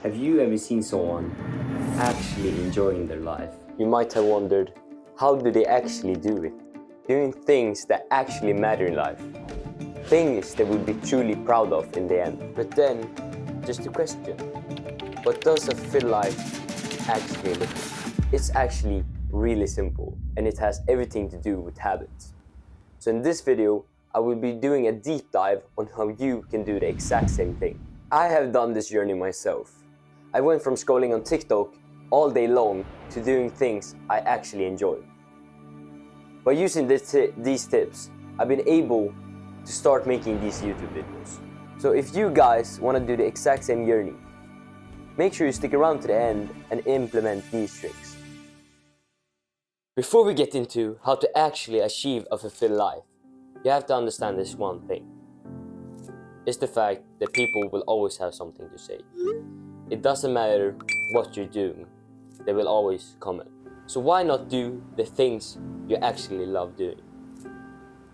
Have you ever seen someone actually enjoying their life? You might have wondered, how do they actually do it? Doing things that actually matter in life. Things they would be truly proud of in the end. But then, just a question. What does a fulfilled life actually look like? It's actually really simple, and it has everything to do with habits. So in this video, I will be doing a deep dive on how you can do the exact same thing. I have done this journey myself. I went from scrolling on TikTok all day long to doing things I actually enjoy. By using these tips, I've been able to start making these YouTube videos. So if you guys want to do the exact same journey, make sure you stick around to the end and implement these tricks. Before we get into how to actually achieve a fulfilled life, you have to understand this one thing. It's the fact that people will always have something to say. It doesn't matter what you're doing, they will always comment. So why not do the things you actually love doing?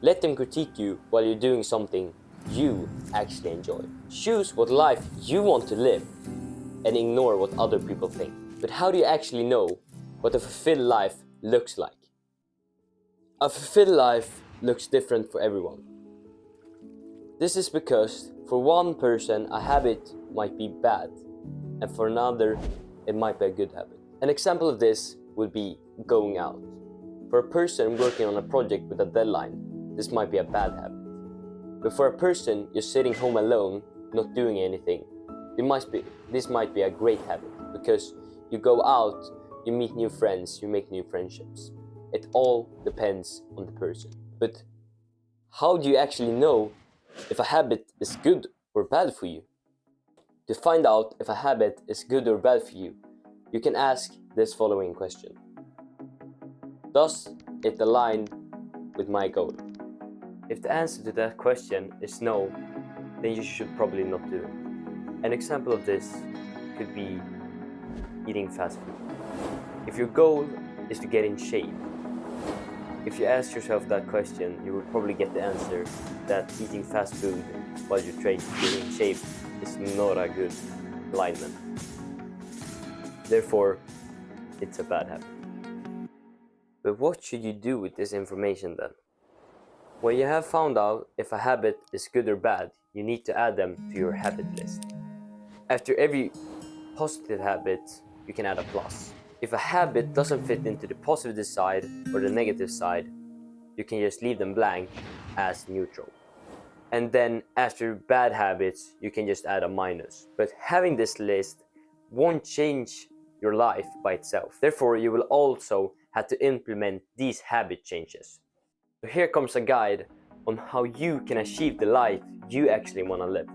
Let them critique you while you're doing something you actually enjoy. Choose what life you want to live and ignore what other people think. But how do you actually know what a fulfilled life looks like? A fulfilled life looks different for everyone. This is because for one person a habit might be bad, and for another it might be a good habit. An example of this would be going out. For a person working on a project with a deadline, this might be a bad habit. But for a person just sitting home alone, not doing anything, this might be a great habit, because you go out, you meet new friends, you make new friendships. It all depends on the person. But how do you actually know if a habit is good or bad for you? To find out if a habit is good or bad for you, you can ask this following question. Does it align with my goal? If the answer to that question is no, then you should probably not do it. An example of this could be eating fast food. If your goal is to get in shape, if you ask yourself that question, you will probably get the answer that eating fast food while you're trying to get in shape is not a good alignment. Therefore, it's a bad habit. But what should you do with this information then? When you have found out if a habit is good or bad, you need to add them to your habit list. After every positive habit, you can add a plus. If a habit doesn't fit into the positive side or the negative side, you can just leave them blank as neutral. And then after bad habits, you can just add a minus. But having this list won't change your life by itself. Therefore, you will also have to implement these habit changes. So here comes a guide on how you can achieve the life you actually want to live.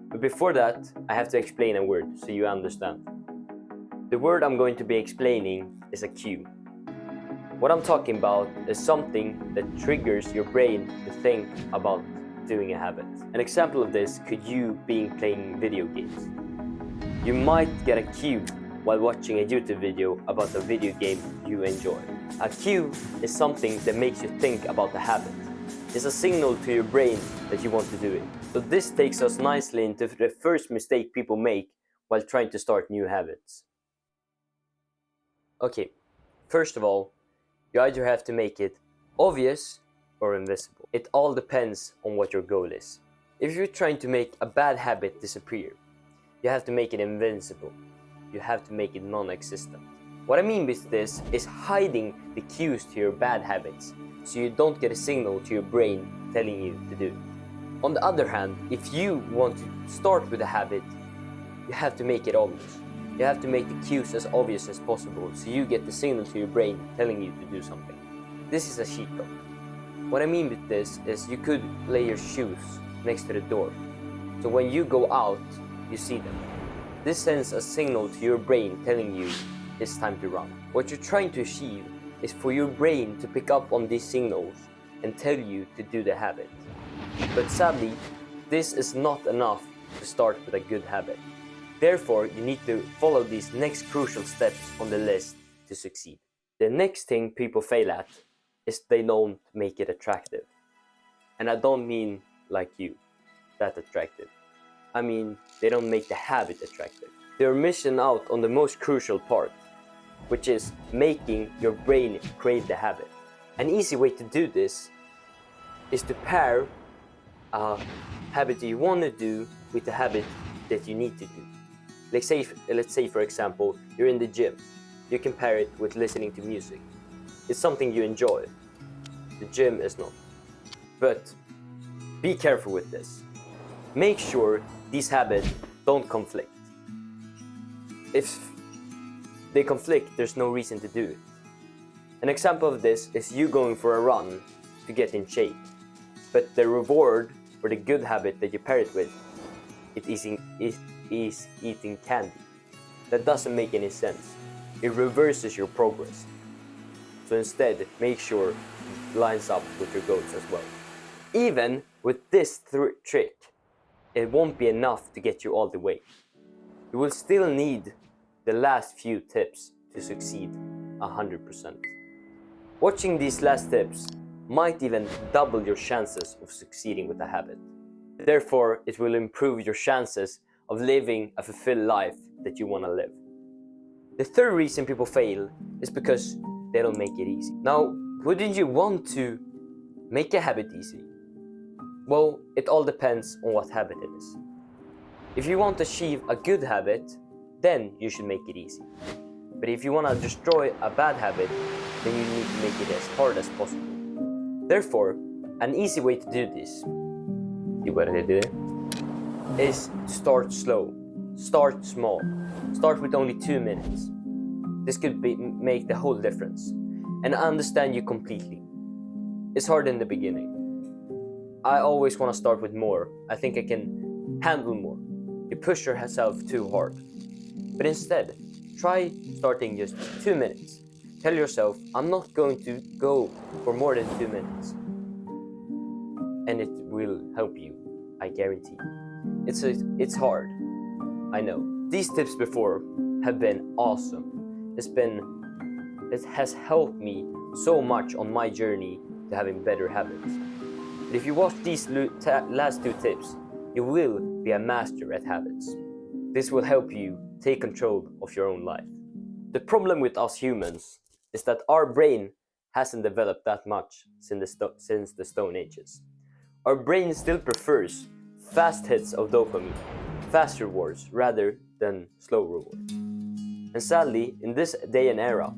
But before that, I have to explain a word so you understand. The word I'm going to be explaining is a cue. What I'm talking about is something that triggers your brain to think about doing a habit. An example of this could you being playing video games. You might get a cue while watching a YouTube video about a video game you enjoy. A cue is something that makes you think about the habit. It's a signal to your brain that you want to do it. So this takes us nicely into the first mistake people make while trying to start new habits. Okay, first of all, you either have to make it obvious or invisible. It all depends on what your goal is. If you're trying to make a bad habit disappear, you have to make it invincible. You have to make it non-existent. What I mean with this is hiding the cues to your bad habits, so you don't get a signal to your brain telling you to do it. On the other hand, if you want to start with a habit, you have to make it obvious. You have to make the cues as obvious as possible, so you get the signal to your brain telling you to do something. This is a cheat code. What I mean with this is you could lay your shoes next to the door, so when you go out, you see them. This sends a signal to your brain telling you it's time to run. What you're trying to achieve is for your brain to pick up on these signals and tell you to do the habit. But sadly, this is not enough to start with a good habit. Therefore, you need to follow these next crucial steps on the list to succeed. The next thing people fail at is they don't make it attractive. And I don't mean like you, that attractive. I mean, they don't make the habit attractive. they're missing out on the most crucial part, which is making your brain crave the habit. An easy way to do this is to pair a habit that you want to do with a habit that you need to do. Let's say for example, you're in the gym. You can pair it with listening to music. It's something you enjoy. The gym is not. But be careful with this. Make sure these habits don't conflict. If they conflict, there's no reason to do it. An example of this is you going for a run to get in shape, but the reward for the good habit that you pair it with is eating candy. That doesn't make any sense. It reverses your progress. So instead, make sure it lines up with your goals as well. Even with this trick, it won't be enough to get you all the way. You will still need the last few tips to succeed 100%. Watching these last tips might even double your chances of succeeding with a habit. Therefore, it will improve your chances of living a fulfilled life that you want to live. The third reason people fail is because they don't make it easy. Now, wouldn't you want to make a habit easy? Well, it all depends on what habit it is. If you want to achieve a good habit, then you should make it easy. But if you want to destroy a bad habit, then you need to make it as hard as possible. Therefore, an easy way to do this, is to start slow. Start small. Start with only 2 minutes. This could make the whole difference. And I understand you completely. It's hard in the beginning. I always want to start with more. I think I can handle more. You push yourself too hard. But instead, try starting just 2 minutes. Tell yourself, I'm not going to go for more than 2 minutes. And it will help you, I guarantee. It's hard, I know. These tips before have been awesome. It has helped me so much on my journey to having better habits. But if you watch these last 2 tips, you will be a master at habits. This will help you take control of your own life. The problem with us humans is that our brain hasn't developed that much since the Stone Ages. Our brain still prefers fast hits of dopamine, fast rewards rather than slow rewards. And sadly, in this day and era,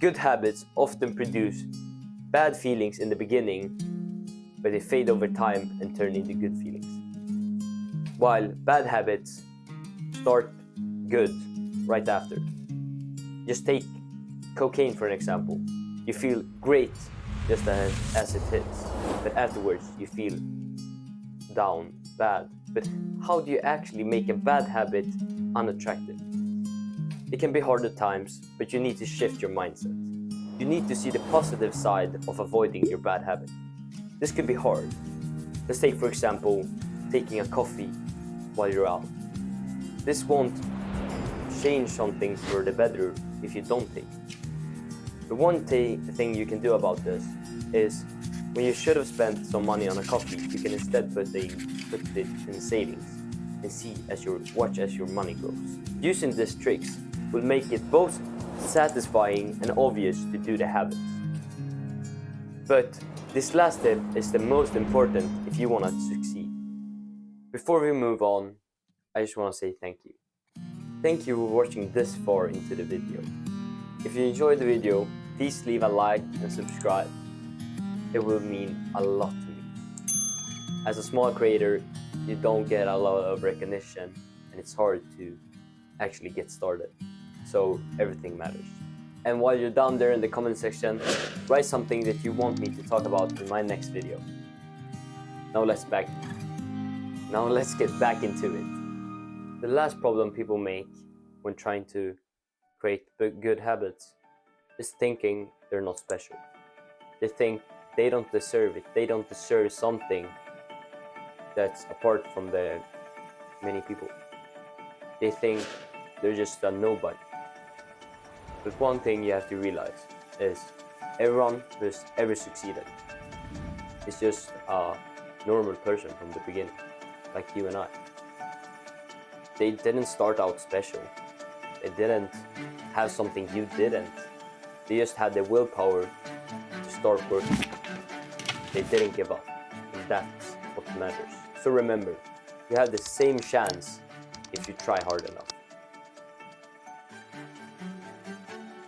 good habits often produce bad feelings in the beginning, but they fade over time and turn into good feelings. While bad habits start good right after. Just take cocaine for an example. You feel great just as it hits, but afterwards you feel down, bad. But how do you actually make a bad habit unattractive? It can be hard at times, but you need to shift your mindset. You need to see the positive side of avoiding your bad habit. This could be hard. Let's take, for example, taking a coffee while you're out. This won't change something for the better if you don't take it. The one thing you can do about this is when you should have spent some money on a coffee, you can instead put it in savings and watch as your money grows. Using these tricks will make it both satisfying and obvious to do the habits. But this last tip is the most important if you want to succeed. Before we move on, I just want to say thank you. Thank you for watching this far into the video. If you enjoyed the video, please leave a like and subscribe. It will mean a lot to me. As a small creator, you don't get a lot of recognition and it's hard to actually get started. So everything matters. And while you're down there in the comment section, write something that you want me to talk about in my next video. Now let's get back into it. The last problem people make when trying to create good habits is thinking they're not special. They think they don't deserve it. They don't deserve something that's apart from the many people. They think they're just a nobody. But one thing you have to realize is everyone who's ever succeeded is just a normal person from the beginning, like you and I. They didn't start out special. They didn't have something you didn't. They just had the willpower to start working. They didn't give up. And that's what matters. So remember, you have the same chance if you try hard enough.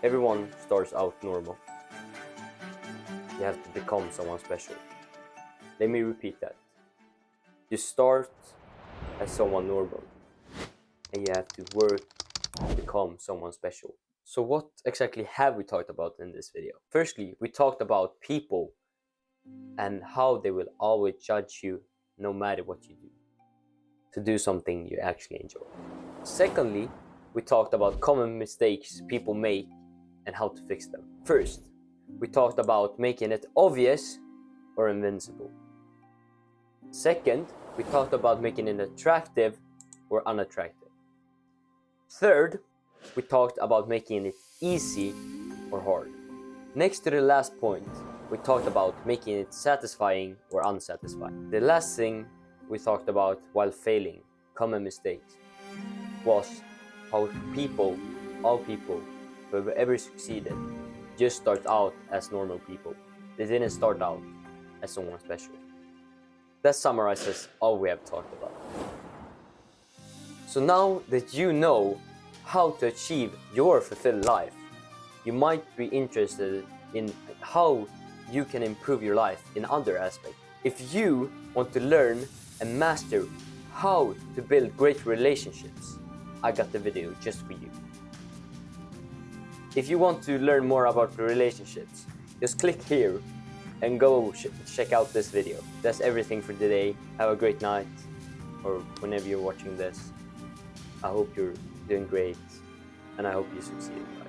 Everyone starts out normal. You have to become someone special. Let me repeat that. You start as someone normal, and you have to work to become someone special. So what exactly have we talked about in this video? Firstly, we talked about people and how they will always judge you no matter what you do, to do something you actually enjoy. Secondly, we talked about common mistakes people make and how to fix them. First, we talked about making it obvious or invincible. Second, we talked about making it attractive or unattractive. Third, we talked about making it easy or hard. Next to the last point, we talked about making it satisfying or unsatisfying. The last thing we talked about while failing, common mistakes, was how all people who have ever succeeded, just start out as normal people. They didn't start out as someone special. That summarizes all we have talked about. So now that you know how to achieve your fulfilled life, you might be interested in how you can improve your life in other aspects. If you want to learn and master how to build great relationships, I got the video just for you. If you want to learn more about relationships, just click here and go check out this video. That's everything for today. Have a great night, or whenever you're watching this. I hope you're doing great, and I hope you succeed in life.